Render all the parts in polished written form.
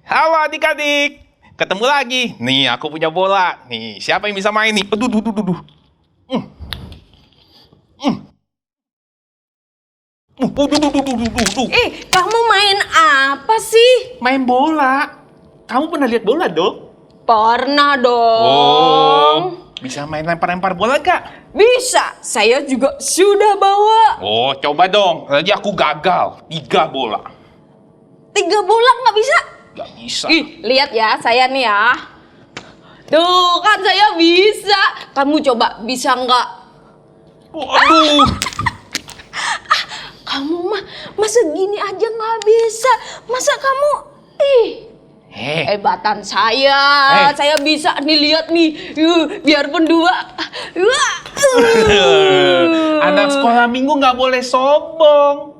Halo adik-adik, ketemu lagi. Nih, aku punya bola. Nih, siapa yang bisa main nih? Aduh, duh, duh, duh, duh. Hmm. Hmm. Duh, duh, duh, duh, duh, duh, duh. Kamu main apa sih? Main bola. Kamu pernah lihat bola dong? Pernah dong. Oh, bisa main lempar-lempar bola gak? Bisa, saya juga sudah bawa. Oh, coba dong. Tadi aku gagal. 3 bola. 3 bola nggak bisa? Gak bisa. Lihat ya, saya nih ya. Tuh, kan saya bisa. Kamu coba, bisa nggak? Waduh. Kamu mah, masa gini aja nggak bisa? Masa kamu, hebatan saya. Saya bisa nih, lihat nih. Biarpun 2. Anak sekolah minggu nggak boleh sombong.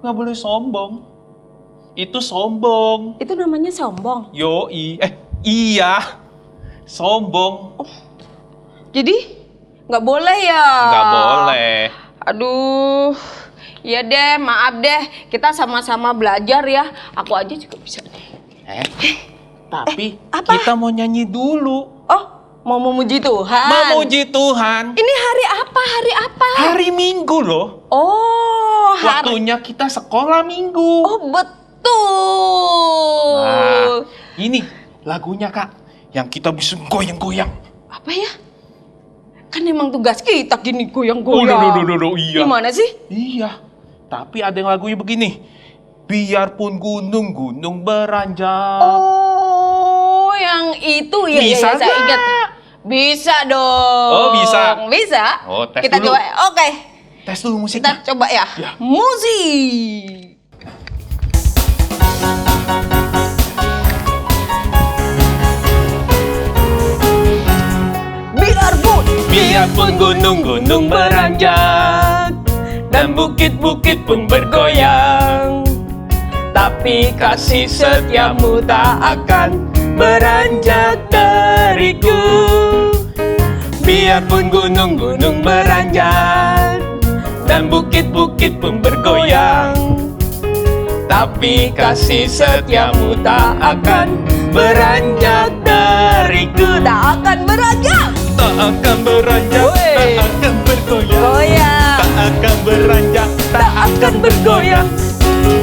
Nggak boleh sombong. Itu sombong. Itu namanya sombong. Yoi. Iya. Sombong. Jadi, nggak boleh ya? Nggak boleh. Aduh, iya deh, maaf deh. Kita sama-sama belajar ya. Aku aja juga bisa nih. Tapi apa? kita mau nyanyi dulu. Oh, mau memuji Tuhan? Memuji Tuhan. Ini hari apa? Hari apa? Hari Minggu loh. Oh, Waktunya kita sekolah Minggu. Oh, betul. Nah, ini lagunya Kak, yang kita bisa goyang-goyang. Apa ya? Kan emang tugas kita gini goyang-goyang. Iya. Gimana sih? Iya. Tapi ada yang lagunya begini. Biarpun gunung-gunung beranjak. Oh, yang itu ya, Bisa ya, saya ingat. Bisa dong. Oh, bisa. Bisa. Oh, tes kita dulu. coba. Oke. Tes dulu musiknya. Kita coba ya. Musik. Biarpun gunung-gunung beranjak dan bukit-bukit pun bergoyang, tapi kasih setiamu tak akan beranjak dariku. Biarpun gunung-gunung beranjak dan bukit-bukit pun bergoyang, tapi kasih setiamu tak akan beranjak dariku. Tak akan beranjak. Tak akan beranjak, tak akan bergoyang. Goyang. Tak akan beranjak, tak akan bergoyang.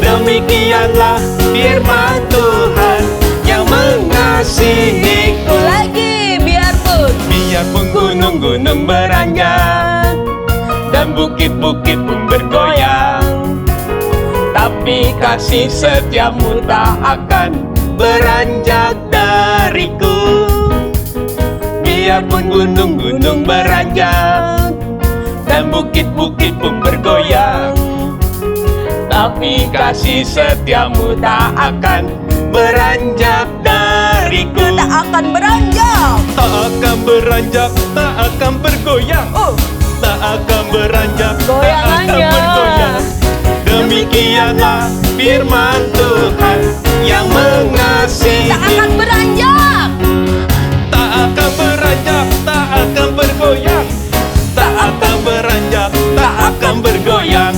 Demikianlah firman Tuhan yang mengasihiku. Lagi, Biarpun gunung-gunung beranjak dan bukit-bukit pun bergoyang, tapi kasih setiamu tak akan beranjak dariku. Biarpun gunung-gunung beranjak dan bukit-bukit pun bergoyang, tapi kasih setiamu tak akan beranjak dariku. tak akan beranjak. Tak akan beranjak, tak akan bergoyang. Tak akan beranjak, tak akan Goyangannya. bergoyang. Demikianlah firman Tuhan yang mengasihi. Tak akan beranjak. Tak akan beranjak, tak akan bergoyang. Tak akan beranjak, tak akan bergoyang.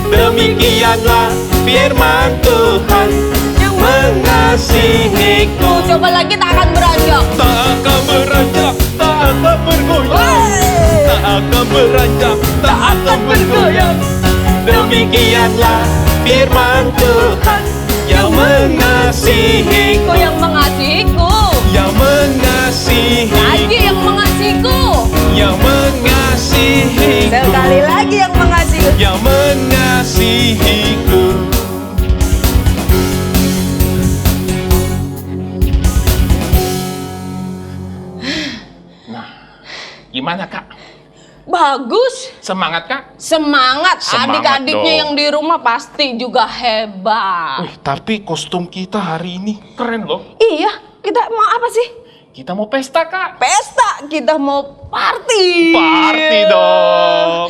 Demikianlah firman Tuhan yang mengasihiku. Coba lagi, tak akan beranjak. Tak akan beranjak, tak akan bergoyang. Tak akan beranjak, tak akan bergoyang. Demikianlah firman Tuhan yang mengasihiku. Yang mengasihiku. Yang mengasihiku. Lagi yang mengasihiku. Yang mengasihiku. Sekali lagi yang mengasihiku. Yang mengasihiku. Nah, gimana Kak? Bagus. Semangat Kak? Semangat. Semangat Adik-adiknya dong. yang di rumah pasti juga hebat. Tapi kostum kita hari ini keren loh. Iya, kita mau apa sih? Kita mau pesta Kak. Pesta. Kita mau party. Party dong.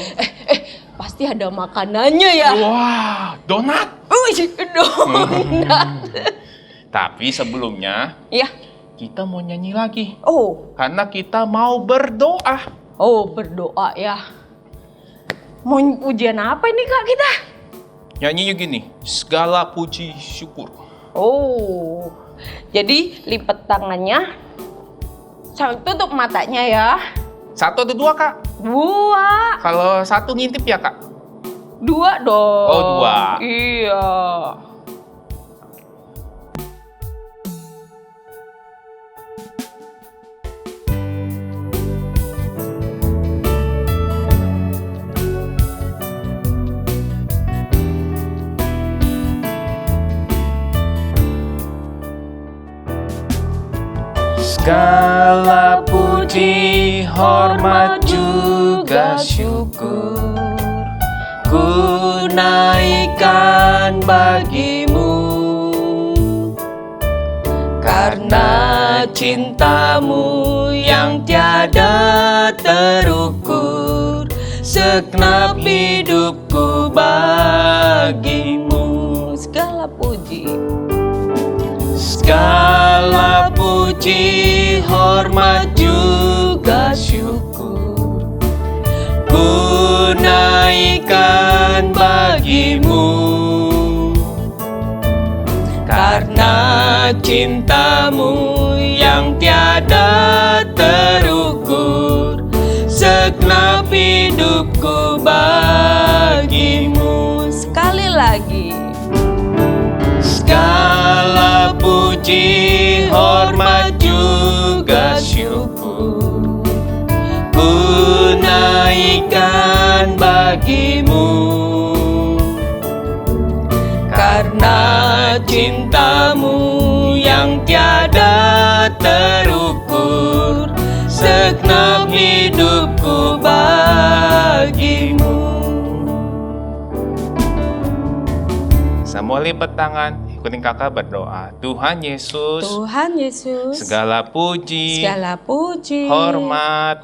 Pasti ada makanannya ya. Wah, donat. Donat. Tapi sebelumnya Iya. kita mau nyanyi lagi. Oh, Karena kita mau berdoa. berdoa ya. Mau ujian apa ini Kak kita? Nyanyinya gini, segala puji syukur Oh, jadi lipat tangannya sampai tutup matanya ya. 1 atau 2, Kak? 2. Kalau 1 ngintip ya, Kak? 2 dong. Oh, 2. Iya. Segala puji, hormat juga syukur ku naikkan bagimu, karena cintamu yang tiada terukur, segenap hidupku bagimu. Segala puji. Segala puji, hormat juga syukur ku naikkan bagimu, karena cintamu yang tiada terukur, segenap hidupku bagimu. Sekali lagi. Segala puji, hormat juga syukur ku naikkan bagimu, karena cintamu yang tiada terukur, segenap hidupku bagimu. Semua lipat tangan, ikutin kakak berdoa. Tuhan Yesus, Tuhan Yesus, segala puji, hormat,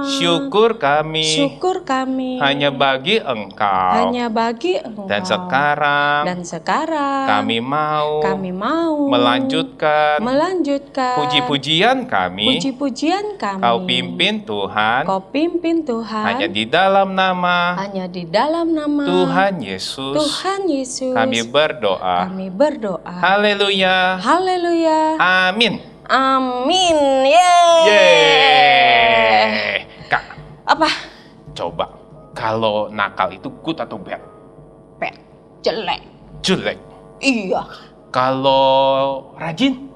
syukur kami hanya bagi Engkau. Dan sekarang kami mau melanjutkan puji-pujian kami. Kau pimpin Tuhan, hanya di dalam nama Tuhan Yesus. Kami berdoa. Haleluya. Amin. Amin. Yeay. Kak, Apa? coba kalau nakal itu good atau bad? Pet. Jelek. Jelek. Iya. Kalau rajin?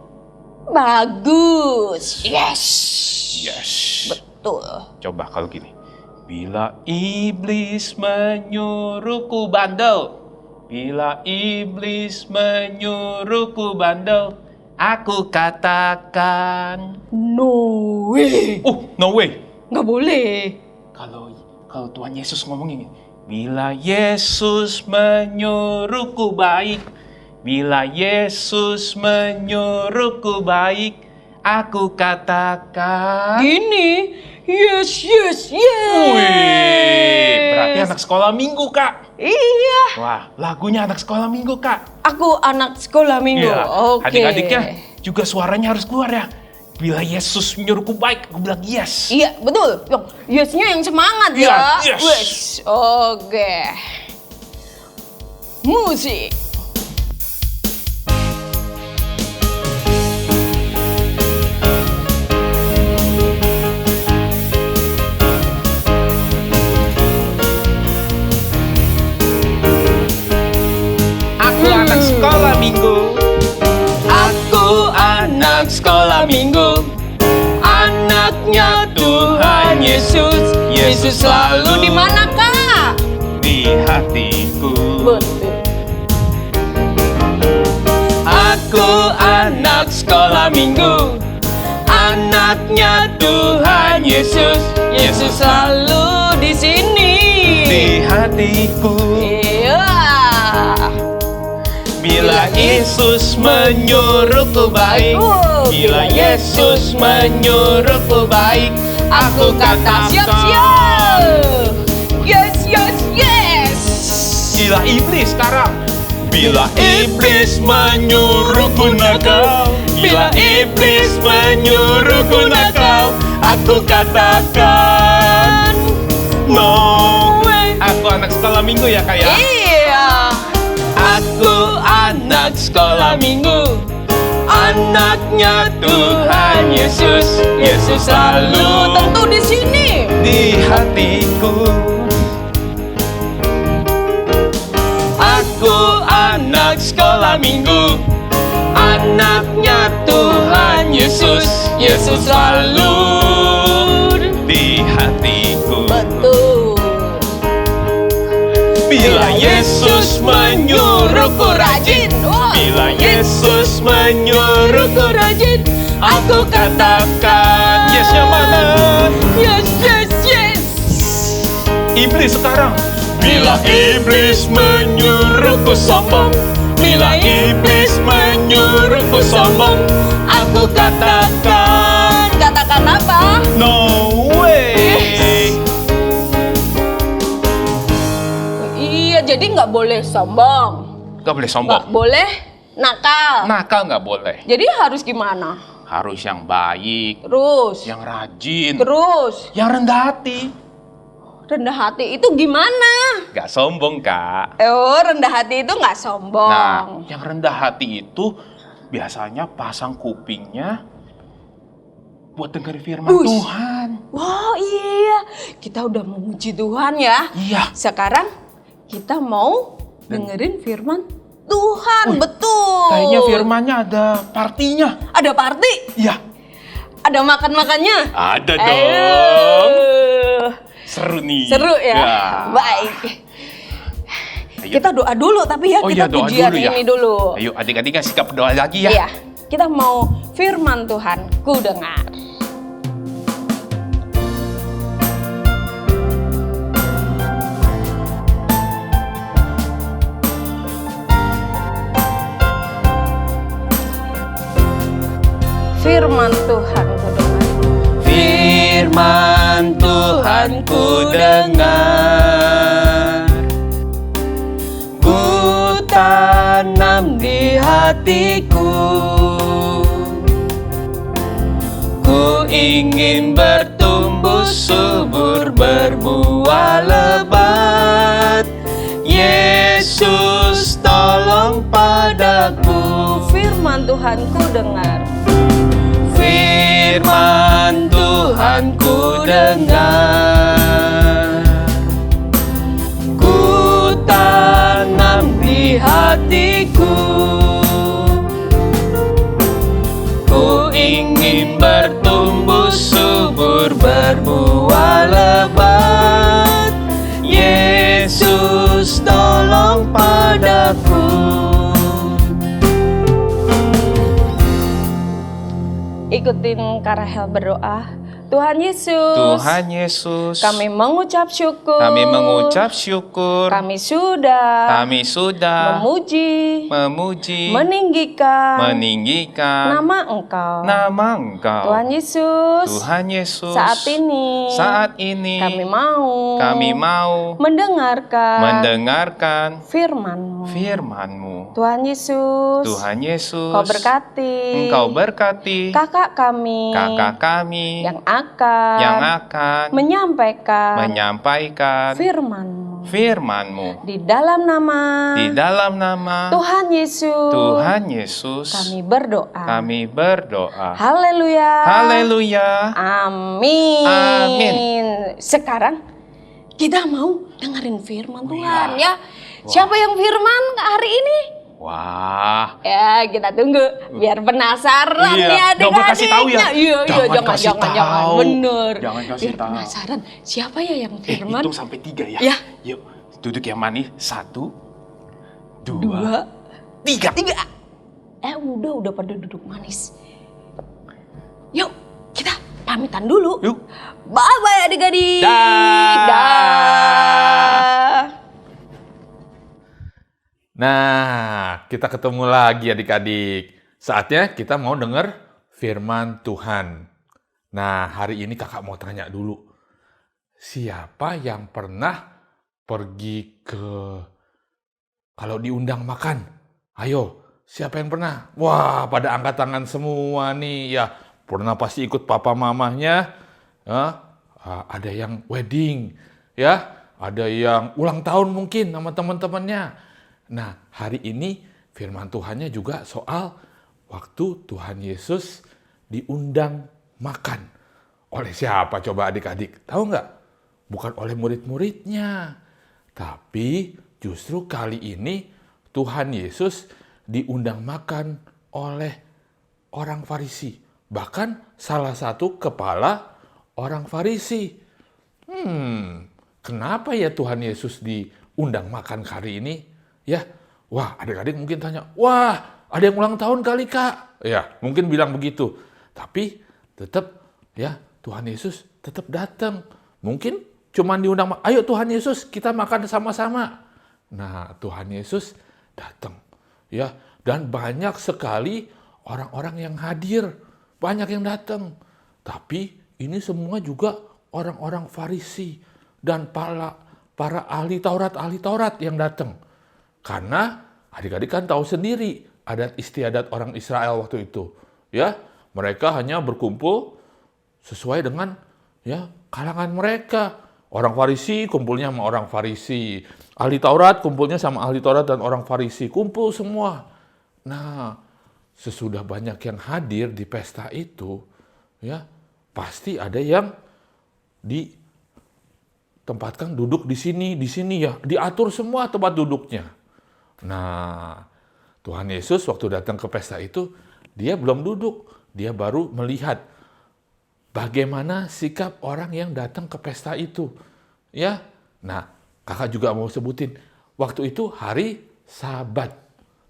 Bagus. Yes. Betul. Coba kalau gini. Bila iblis menyuruhku bandel, bila iblis menyuruhku bandel, aku katakan No way. no way. Nggak boleh. Kalau Tuhan Yesus ngomong ini, bila Yesus menyuruhku baik, bila Yesus menyuruhku baik, aku katakan Gini. Yes. Wih, berarti anak sekolah minggu, Kak. Iya. Wah, lagunya anak sekolah minggu, Kak. Aku anak sekolah minggu. Iya, Oke. adik-adiknya juga suaranya harus keluar ya. Bila Yesus menyuruhku baik, aku bilang yes. Iya, betul. Yesnya yang semangat Iya, ya. yes. Wes. Oke. Musik. Aku anak sekolah minggu. Aku anak sekolah minggu. Anaknya Tuhan Yesus. Yesus selalu di mana, Kak? Di hatiku. Betul. Aku anak sekolah minggu. Anaknya Tuhan Yesus. Yesus selalu di sini. Di hatiku. Iya. Bila Yesus menyuruhku baik, bila Yesus menyuruhku baik, aku katakan siap. Yes. Bila iblis sekarang, bila iblis menyuruhku nakal, bila iblis menyuruhku nakal, aku katakan no way. Aku anak sekolah minggu ya, Kak ya? Iya. Aku anak sekolah minggu, anaknya Tuhan Yesus. Yesus selalu Tentu di sini. di hatiku. Aku anak sekolah minggu, anaknya Tuhan Yesus. Yesus selalu di hatiku. Betul. Bila Yesus menyuruhku rajin, bila Yesus menyuruhku rajin, aku katakan yes. Yang mana? Yes, yes, yes. Iblis sekarang. Bila iblis menyuruhku sombong, bila iblis menyuruhku sombong, aku katakan Katakan apa? no way. Iya, jadi nggak boleh sombong. Gak boleh Nggak sombong. boleh nakal. Nakal nggak boleh. Jadi harus gimana? Harus yang baik, Terus. yang rajin, Terus. yang rendah hati. Rendah hati itu gimana? Gak sombong, Kak. Oh, rendah hati itu nggak sombong. Nah, yang rendah hati itu biasanya pasang kupingnya buat dengar firman Ush. Tuhan. Wow, iya. Kita udah memuji Tuhan ya. Iya. Sekarang kita mau dengerin firman Tuhan. Betul. Kayaknya firmannya ada partinya. Ada party? Iya. Ada makan-makannya? Ada Ayo. dong. Seru nih. Seru ya? Baik. Ayo. Kita doa dulu tapi ya, Oh kita iya, doa pujian dulu ya. ini dulu. Ayo adik-adik sikap doa lagi ya. Iya, kita mau firman Tuhan ku dengar. Firman Tuhan ku dengar. Firman Tuhan ku dengar, ku tanam di hatiku, ku ingin bertumbuh subur, berbuah lebat. Yesus tolong padaku. Firman Tuhan ku dengar. Firman Tuhan ku dengar, ku tanam di hatiku, ku ingin bertumbuh subur, berbuah lebat. Yesus tolong padaku. Ikutin Kak Rahel berdoa. Tuhan Yesus. Tuhan Yesus, Kami mengucap syukur. kami mengucap syukur. Kami sudah Memuji, meninggikan meninggikan nama Engkau. nama Engkau. Tuhan Yesus. Tuhan Yesus, Saat ini kami mau mendengarkan firman-Mu. firman-Mu. Tuhan Yesus. Tuhan Yesus, Engkau berkati kakak kami kami yang akan menyampaikan firman-Mu di dalam nama Tuhan Yesus. Kami berdoa. Haleluya. Haleluya. Amin. Amin. Sekarang kita mau dengerin firman Tuhan iya. ya. Siapa yang firman hari ini? Wah. Ya, kita tunggu biar penasaran Iya, ya nggak boleh kasih tahu ya? Iya, Jangan kasih tahu. bener. Jangan kasih Biar tahu. penasaran siapa ya yang firman? Hitung sampai 3 ya. Ya. Yuk, duduk yang manis. 1, 2, 2, 3. 3. Udah pada duduk manis. Yuk, kita pamitan dulu. Yuk. Bye-bye adik-adik. Dah. Dah. Nah, kita ketemu lagi adik-adik. Saatnya kita mau dengar firman Tuhan. Nah, hari ini kakak mau tanya dulu. Siapa yang pernah pergi kalau diundang makan? Ayo, siapa yang pernah? Wah, pada angkat tangan semua nih. Ya, pernah pasti ikut papa mamahnya. Ada yang wedding, ya. Ada yang ulang tahun mungkin sama teman-temannya. Nah, hari ini firman Tuhannya juga soal waktu Tuhan Yesus diundang makan. Oleh siapa coba adik-adik? Tahu nggak? Bukan oleh murid-muridnya. Tapi justru kali ini Tuhan Yesus diundang makan oleh orang Farisi. Bahkan salah satu kepala orang Farisi. Kenapa ya Tuhan Yesus diundang makan hari ini? Ya, wah adik-adik mungkin tanya, wah ada yang ulang tahun kali Kak? Ya, mungkin bilang begitu. Tapi tetap ya Tuhan Yesus tetap datang. Mungkin cuman diundang, ayo Tuhan Yesus kita makan sama-sama. Nah, Tuhan Yesus datang. Ya, dan banyak sekali orang-orang yang hadir, banyak yang datang. Tapi ini semua juga orang-orang Farisi dan para ahli Taurat yang datang. Karena adik-adik kan tahu sendiri adat istiadat orang Israel waktu itu. Ya, mereka hanya berkumpul sesuai dengan ya kalangan mereka. Orang Farisi kumpulnya sama orang Farisi. Ahli Taurat kumpulnya sama ahli Taurat dan orang Farisi. Kumpul semua. Nah, sesudah banyak yang hadir di pesta itu, ya pasti ada yang ditempatkan duduk di sini ya. Diatur semua tempat duduknya. Nah, Tuhan Yesus waktu datang ke pesta itu, dia belum duduk. Dia baru melihat bagaimana sikap orang yang datang ke pesta itu. Ya, nah kakak juga mau sebutin. Waktu itu hari Sabat.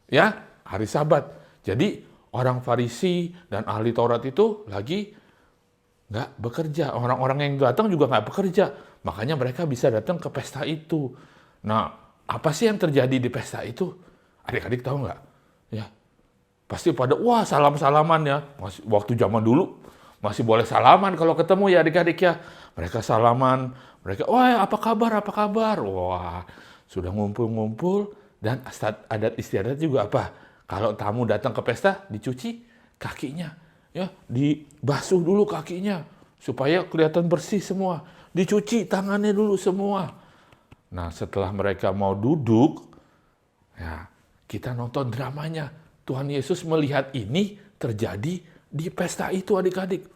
Ya, hari Sabat. Jadi orang Farisi dan ahli Taurat itu lagi nggak bekerja. Orang-orang yang datang juga nggak bekerja. Makanya mereka bisa datang ke pesta itu. Nah, apa sih yang terjadi di pesta itu? Adik-adik tahu nggak? Ya, pasti pada wah salam-salaman ya. Waktu zaman dulu masih boleh salaman kalau ketemu ya adik-adik ya. Mereka salaman, mereka wah apa kabar? Wah sudah ngumpul-ngumpul dan adat istiadat juga apa? Kalau tamu datang ke pesta dicuci kakinya, ya dibasuh dulu kakinya supaya kelihatan bersih semua. Dicuci tangannya dulu semua. Nah setelah mereka mau duduk, ya kita nonton dramanya. Tuhan Yesus melihat ini terjadi di pesta itu adik-adik.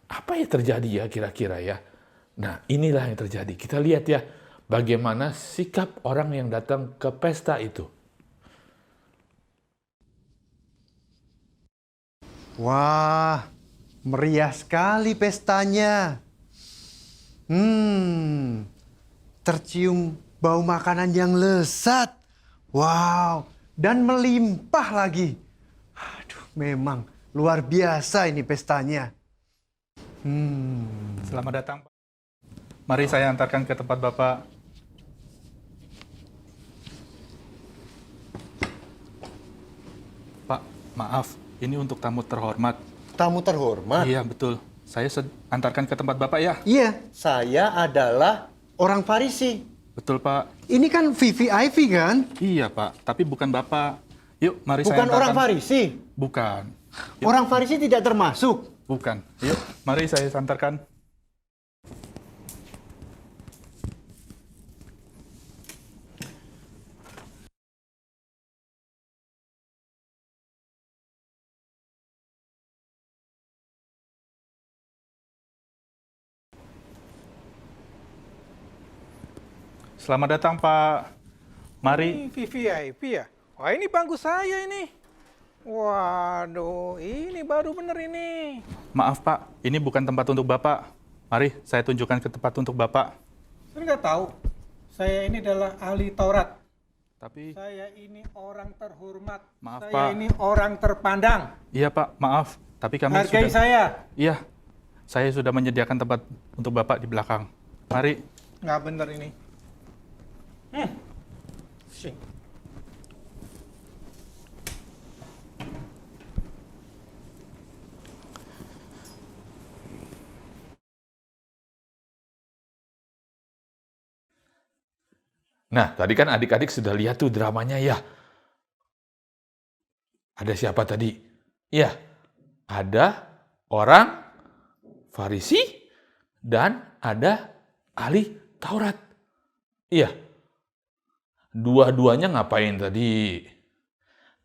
Apa yang terjadi ya kira-kira ya? Nah inilah yang terjadi. Kita lihat ya bagaimana sikap orang yang datang ke pesta itu. Wah, meriah sekali pestanya. Tercium bau makanan yang lezat. Wow, dan melimpah lagi. Aduh, memang luar biasa ini pestanya. Selamat datang, Pak. Mari saya antarkan ke tempat Bapak. Pak, maaf, ini untuk tamu terhormat. Tamu terhormat? Iya, betul. Saya antarkan ke tempat Bapak ya. Iya, saya adalah orang Farisi. Betul, Pak. Ini kan VVIP kan? Iya, Pak. Tapi bukan Bapak. Yuk, mari saya Bukan antarkan. orang Farisi? Bukan. Yuk. Orang Farisi tidak termasuk? Bukan. Yuk, mari saya antarkan. Selamat datang, Pak. Mari. Ini VVIP ya? Wah ini bangku saya ini. Waduh, ini baru bener ini. Maaf, Pak. Ini bukan tempat untuk Bapak. Mari, saya tunjukkan ke tempat untuk Bapak. Saya nggak tahu. Saya ini adalah ahli Taurat. Tapi, Saya ini orang terhormat. Maaf, saya Pak. ini orang terpandang. iya Pak, maaf. Tapi kami Hargai sudah... saya. Iya, saya sudah menyediakan tempat untuk Bapak di belakang. Mari. Nggak bener ini. Sing. Nah, tadi kan adik-adik sudah lihat tuh dramanya ya. Ada siapa tadi? Ya, ada orang Farisi dan ada ahli Taurat. Iya. Dua-duanya ngapain tadi?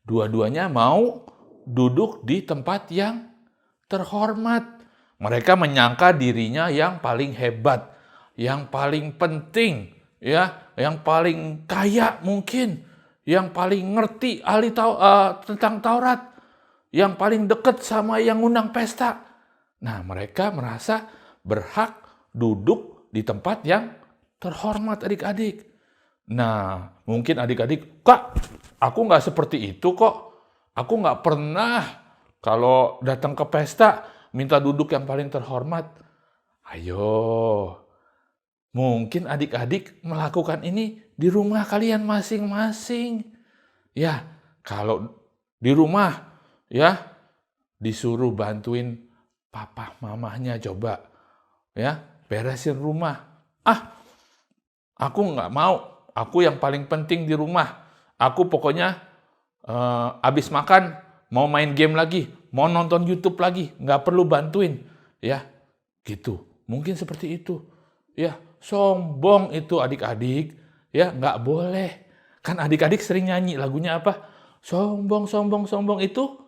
Dua-duanya mau duduk di tempat yang terhormat. Mereka menyangka dirinya yang paling hebat, yang paling penting, ya, yang paling kaya mungkin, yang paling ngerti tentang Taurat, yang paling dekat sama yang ngundang pesta. Nah, mereka merasa berhak duduk di tempat yang terhormat, adik-adik. Nah, mungkin adik-adik, Kak, aku nggak seperti itu kok. Aku nggak pernah kalau datang ke pesta minta duduk yang paling terhormat. Ayo, mungkin adik-adik melakukan ini di rumah kalian masing-masing. Ya, kalau di rumah, ya, disuruh bantuin papa mamahnya coba, ya, beresin rumah. Aku nggak mau. Aku yang paling penting di rumah. Aku pokoknya abis makan mau main game lagi, mau nonton YouTube lagi, nggak perlu bantuin, ya, gitu. Mungkin seperti itu, ya. Sombong itu adik-adik, ya, nggak boleh. Kan adik-adik sering nyanyi lagunya apa? Sombong, sombong, sombong itu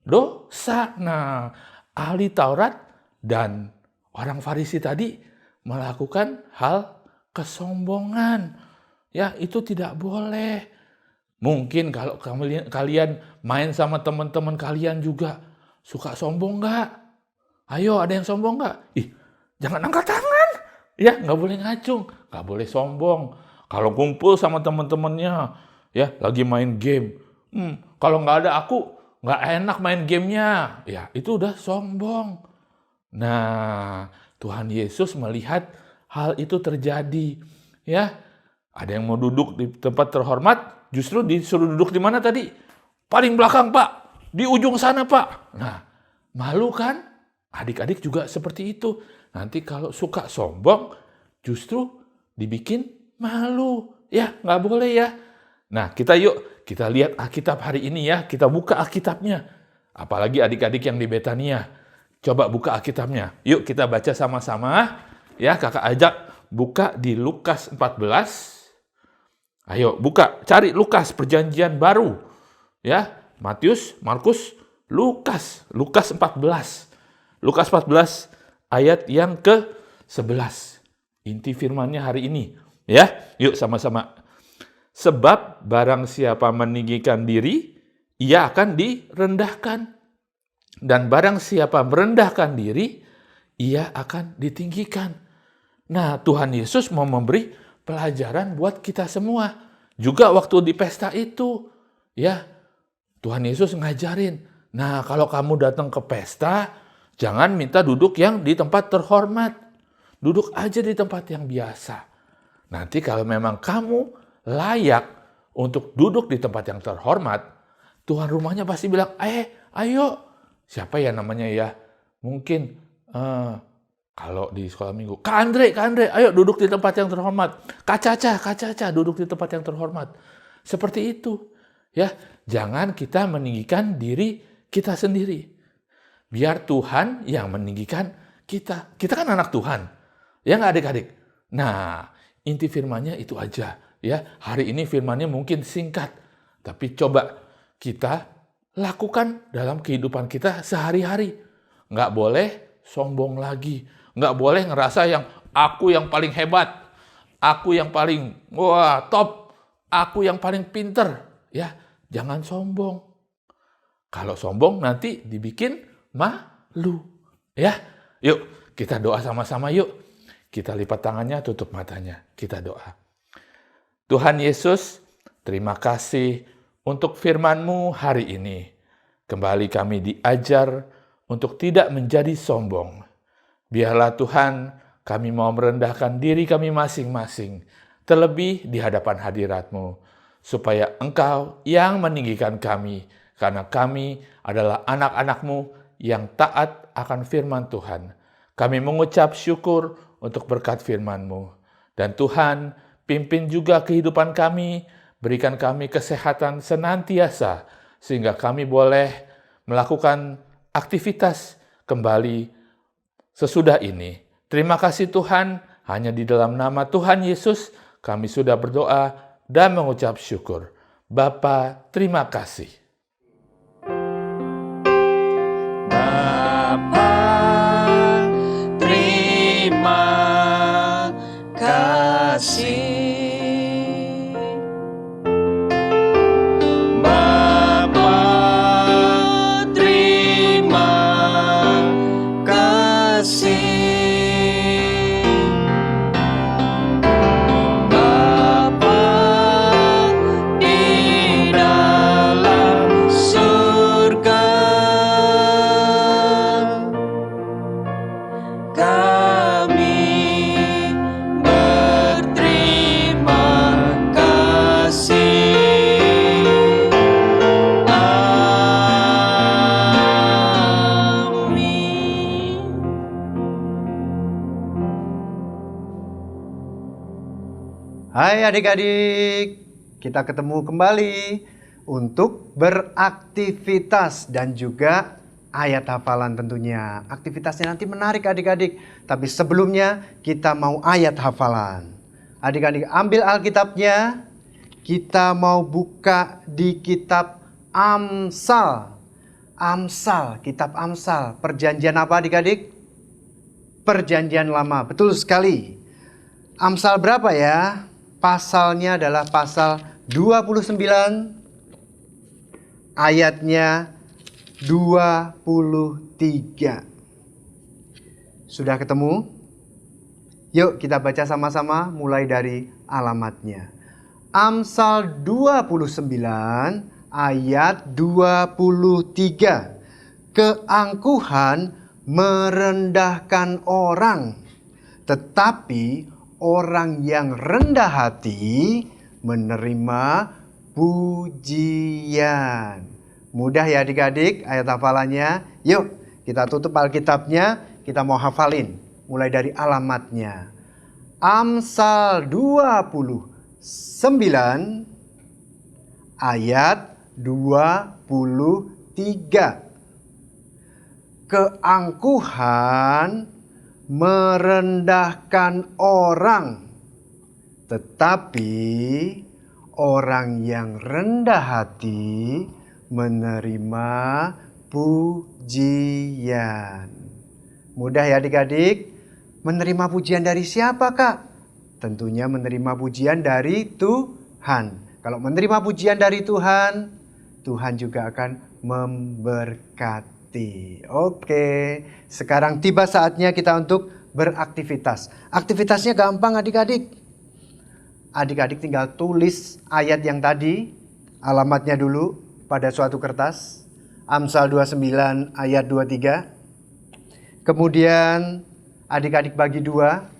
dosa. Nah, ahli Taurat dan orang Farisi tadi melakukan hal kesombongan. Ya, itu tidak boleh. Mungkin kalau kalian main sama teman-teman kalian juga suka sombong nggak? Ayo, ada yang sombong nggak? Jangan angkat tangan. Ya, nggak boleh ngacung, nggak boleh sombong. Kalau kumpul sama teman-temannya, ya, lagi main game. Kalau nggak ada aku, nggak enak main gamenya. Ya, itu udah sombong. Nah, Tuhan Yesus melihat hal itu terjadi. Ya, ada yang mau duduk di tempat terhormat, justru disuruh duduk di mana tadi? Paling belakang, Pak. Di ujung sana, Pak. Nah, malu kan? Adik-adik juga seperti itu. Nanti kalau suka sombong, justru dibikin malu. Ya, nggak boleh ya. Nah, kita lihat Alkitab hari ini ya. Kita buka Alkitabnya. Apalagi adik-adik yang di Betania. Coba buka Alkitabnya. Yuk kita baca sama-sama. Ya, kakak ajak buka di Lukas 14. Ayo buka, cari Lukas perjanjian baru. Ya, Matius, Markus, Lukas 14. Lukas 14 ayat yang ke-11. Inti firman-Nya hari ini, ya. Yuk sama-sama. Sebab barang siapa meninggikan diri, ia akan direndahkan. Dan barang siapa merendahkan diri, ia akan ditinggikan. Nah, Tuhan Yesus mau memberi pelajaran buat kita semua. Juga waktu di pesta itu, ya, Tuhan Yesus ngajarin. Nah, kalau kamu datang ke pesta, jangan minta duduk yang di tempat terhormat. Duduk aja di tempat yang biasa. Nanti kalau memang kamu layak untuk duduk di tempat yang terhormat, tuan rumahnya pasti bilang, ayo, siapa ya namanya ya? Mungkin kalau di sekolah minggu, Kak Andre, ayo duduk di tempat yang terhormat. Kak Caca, duduk di tempat yang terhormat. Seperti itu. Ya, jangan kita meninggikan diri kita sendiri. Biar Tuhan yang meninggikan kita. Kita kan anak Tuhan. Ya nggak adik-adik? Nah, inti firman-Nya itu aja. Ya, hari ini firman-Nya mungkin singkat. Tapi coba kita lakukan dalam kehidupan kita sehari-hari. Nggak boleh sombong lagi. Nggak boleh ngerasa aku yang paling hebat, aku yang paling top, aku yang paling pinter. Ya, jangan sombong. Kalau sombong nanti dibikin malu. Ya, yuk kita doa sama-sama yuk. Kita lipat tangannya, tutup matanya. Kita doa. Tuhan Yesus, terima kasih untuk firman-Mu hari ini. Kembali kami diajar untuk tidak menjadi sombong. Biarlah Tuhan, kami mau merendahkan diri kami masing-masing, terlebih di hadapan hadirat-Mu, supaya Engkau yang meninggikan kami, karena kami adalah anak-anak-Mu yang taat akan firman Tuhan. Kami mengucap syukur untuk berkat firman-Mu. Dan Tuhan, pimpin juga kehidupan kami, berikan kami kesehatan senantiasa, sehingga kami boleh melakukan aktivitas kembali sesudah ini. Terima kasih Tuhan, hanya di dalam nama Tuhan Yesus kami sudah berdoa dan mengucap syukur. Bapa, terima kasih. Hai adik-adik, kita ketemu kembali untuk beraktivitas dan juga ayat hafalan tentunya. Aktivitasnya nanti menarik adik-adik, tapi sebelumnya kita mau ayat hafalan. Adik-adik ambil Alkitabnya, kita mau buka di kitab Amsal. Amsal, kitab Amsal. Perjanjian apa adik-adik? Perjanjian Lama, betul sekali. Amsal berapa ya? Pasalnya adalah pasal 29, ayatnya 23. Sudah ketemu? Yuk kita baca sama-sama mulai dari alamatnya. Amsal 29 ayat 23. Keangkuhan merendahkan orang, tetapi orang yang rendah hati menerima pujian. Mudah ya adik-adik ayat hafalannya. Yuk kita tutup Alkitabnya, kita mau hafalin mulai dari alamatnya. Amsal 29 ayat 23. Keangkuhan merendahkan orang, tetapi orang yang rendah hati menerima pujian. Mudah ya adik-adik? Menerima pujian dari siapa, Kak? Tentunya menerima pujian dari Tuhan. Kalau menerima pujian dari Tuhan, Tuhan juga akan memberkati. Oke, sekarang tiba saatnya kita untuk beraktivitas. Aktivitasnya gampang adik-adik. Adik-adik tinggal tulis ayat yang tadi, alamatnya dulu pada suatu kertas. Amsal 29 ayat 23. Kemudian adik-adik bagi dua.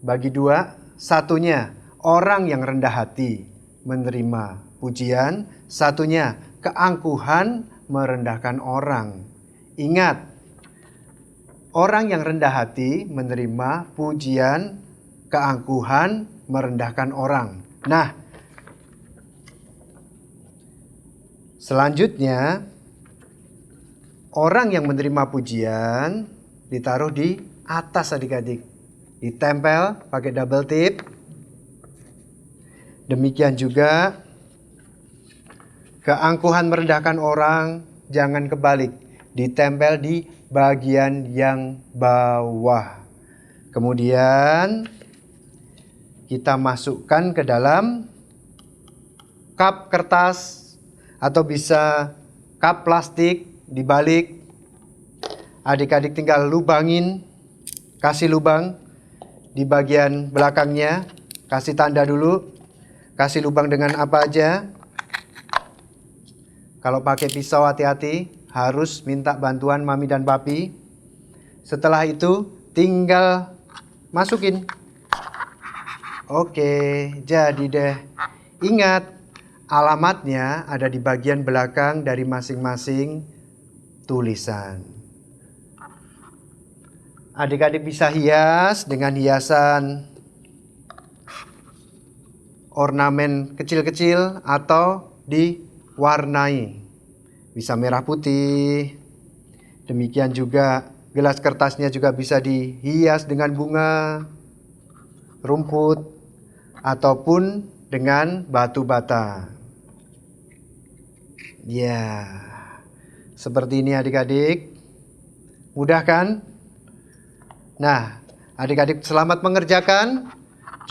Bagi dua, satunya orang yang rendah hati menerima pujian, satunya keangkuhan merendahkan orang. Ingat, orang yang rendah hati menerima pujian, keangkuhan merendahkan orang. Nah, selanjutnya orang yang menerima pujian ditaruh di atas adik-adik. Ditempel pakai double tip. Demikian juga keangkuhan merendahkan orang, jangan kebalik. Ditempel di bagian yang bawah. Kemudian kita masukkan ke dalam cup kertas atau bisa cup plastik dibalik. Adik-adik tinggal lubangin, kasih lubang di bagian belakangnya. Kasih tanda dulu, kasih lubang dengan apa aja. Kalau pakai pisau hati-hati, harus minta bantuan mami dan papi. Setelah itu tinggal masukin. Oke, jadi deh. Ingat, alamatnya ada di bagian belakang dari masing-masing tulisan. Adik-adik bisa hias dengan hiasan ornamen kecil-kecil atau diwarnai. Bisa merah putih. Demikian juga gelas kertasnya juga bisa dihias dengan bunga, rumput, ataupun dengan batu bata. Ya, seperti ini adik-adik. Mudah kan? Nah, adik-adik selamat mengerjakan.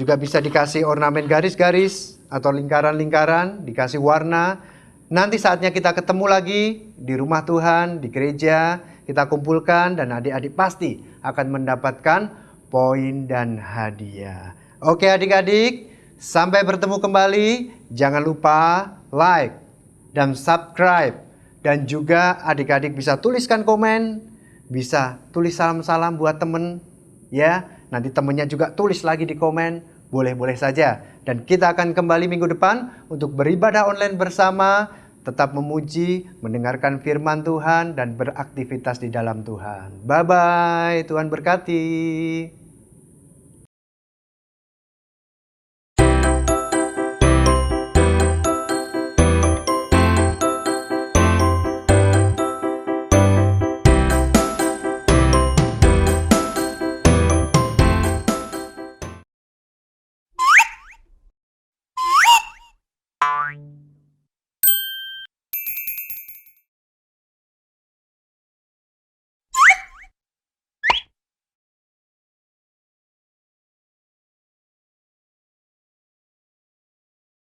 Juga bisa dikasih ornamen garis-garis atau lingkaran-lingkaran, dikasih warna. Nanti saatnya kita ketemu lagi di rumah Tuhan, di gereja, kita kumpulkan dan adik-adik pasti akan mendapatkan poin dan hadiah. Oke adik-adik, sampai bertemu kembali. Jangan lupa like dan subscribe. Dan juga adik-adik bisa tuliskan komen, bisa tulis salam-salam buat temen. Ya, nanti temennya juga tulis lagi di komen. Boleh-boleh saja. Dan kita akan kembali minggu depan untuk beribadah online bersama, tetap memuji, mendengarkan firman Tuhan, dan beraktivitas di dalam Tuhan. Bye-bye, Tuhan berkati.